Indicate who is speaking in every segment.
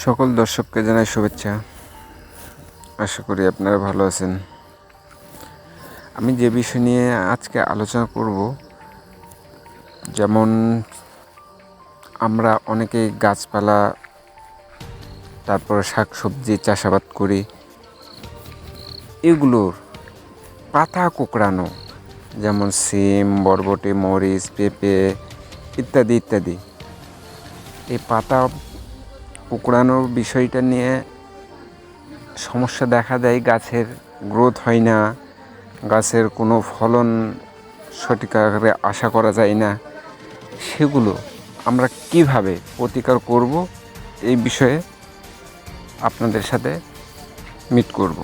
Speaker 1: সকল দর্শককে জানাই শুভেচ্ছা। আশা করি আপনারা ভালো আছেন। আমি যে বিষয় নিয়ে আজকে আলোচনা করব, যেমন আমরা অনেকেই গাছপালা, তারপর শাকসবজি চাষাবাদ করি, এগুলোর পাতা কোঁকড়ানো, যেমন সিম, বরবটি, মরিচ, পেঁপে ইত্যাদি ইত্যাদি, এই পাতা কোঁকড়ানোর বিষয়টা নিয়ে সমস্যা দেখা দেয়। গাছের গ্রোথ হয় না, গাছের কোনো ফলন সঠিক আকারে আশা করা যায় না। সেগুলো আমরা কিভাবে প্রতিকার করব, এই বিষয়ে আপনাদের সাথে মিট করব।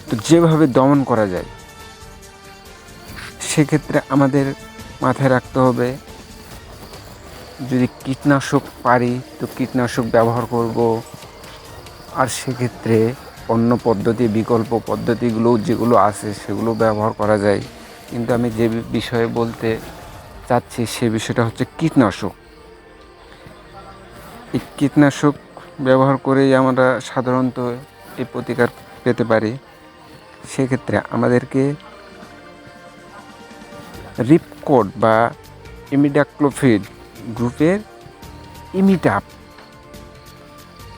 Speaker 1: তো যেভাবে দমন করা যায়, সেক্ষেত্রে আমাদের মাথায় রাখতে হবে, যদি কীটনাশক পারি তো কীটনাশক ব্যবহার করব। আর সেক্ষেত্রে অন্য পদ্ধতি, বিকল্প পদ্ধতিগুলো যেগুলো আছে সেগুলো ব্যবহার করা যায়। কিন্তু আমি যে বিষয়ে বলতে চাচ্ছি সে বিষয়টা হচ্ছে কীটনাশক। এই কীটনাশক ব্যবহার করেই আমরা সাধারণত এই প্রতিকার পেতে পারি। সেক্ষেত্রে আমাদেরকে রিপকোড বা ইমিডাক্লোপিড গ্রুপের ইমিটাপ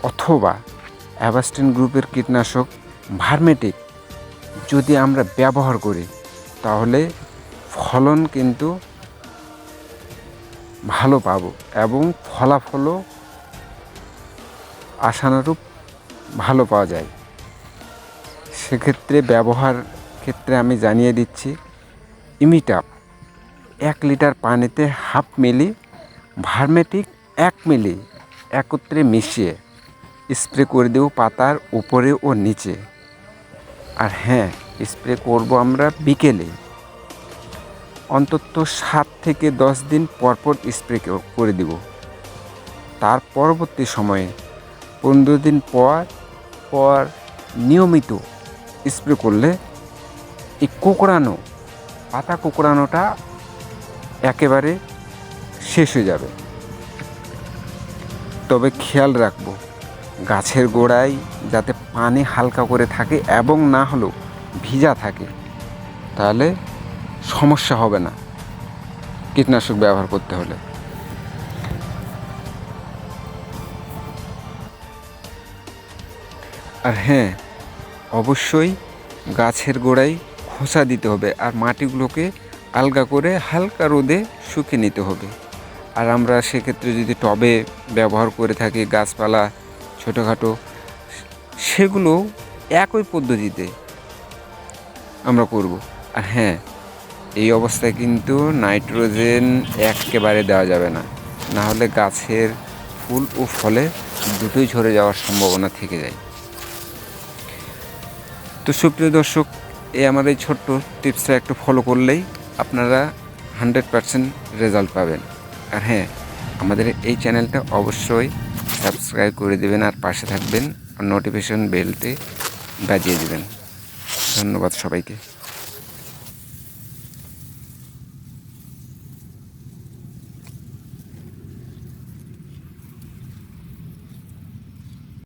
Speaker 1: অথবা অ্যাভাস্টিন গ্রুপের কীটনাশক ভার্মেটিক যদি আমরা ব্যবহার করি, তাহলে ফলন কিন্তু ভালো পাবো এবং ফলাফলও আশানুরূপ ভালো পাওয়া যায়। সেক্ষেত্রে ব্যবহার ক্ষেত্রে আমি জানিয়ে দিচ্ছি, ইমিটাপ 1 লিটার পানিতে 1/2 মিলি, ভার্মেটিক 1 মিলি একত্রে মিশিয়ে স্প্রে করে দেব পাতার উপরে ও নিচে। আর হ্যাঁ, স্প্রে করব আমরা বিকেলে, অন্তত 7 থেকে 10 দিন পরপর স্প্রে করে দেব। তার পরবর্তী সময়ে 15 দিন পর নিয়মিত স্প্রে করলে এই পাতা কোঁকড়ানোটা একেবারে শেষ হয়ে যাবে। তবে খেয়াল রাখবো, গাছের গোড়ায় যাতে পানি হালকা করে থাকে এবং না হলেও ভিজা থাকে, তাহলে সমস্যা হবে না কীটনাশক ব্যবহার করতে হলে। আর হ্যাঁ, অবশ্যই গাছের গোড়ায় খোসা দিতে হবে আর মাটিগুলোকে আলগা করে হালকা রোদে শুকিয়ে নিতে হবে। আর আমরা সেক্ষেত্রে যদি টবে ব্যবহার করে থাকি গাছপালা ছোটোখাটো, সেগুলো একই পদ্ধতিতে আমরা করব। আর হ্যাঁ, এই অবস্থায় কিন্তু নাইট্রোজেন একেবারে দেওয়া যাবে না, না হলে গাছের ফুল ও ফলে দুটোই ঝরে যাওয়ার সম্ভাবনা থেকে যায়। তো সুপ্রিয় দর্শক, আমার এই ছোট্ট টিপসটা একটু ফলো করলেই আপনারা 100% রেজাল্ট পাবেন। আর হ্যাঁ, আমাদের এই চ্যানেলটা অবশ্যই সাবস্ক্রাইব করে দেবেন আর পাশে থাকবেন, আর নোটিফিকেশন বেলতে বাজিয়ে দেবেন। ধন্যবাদ সবাইকে।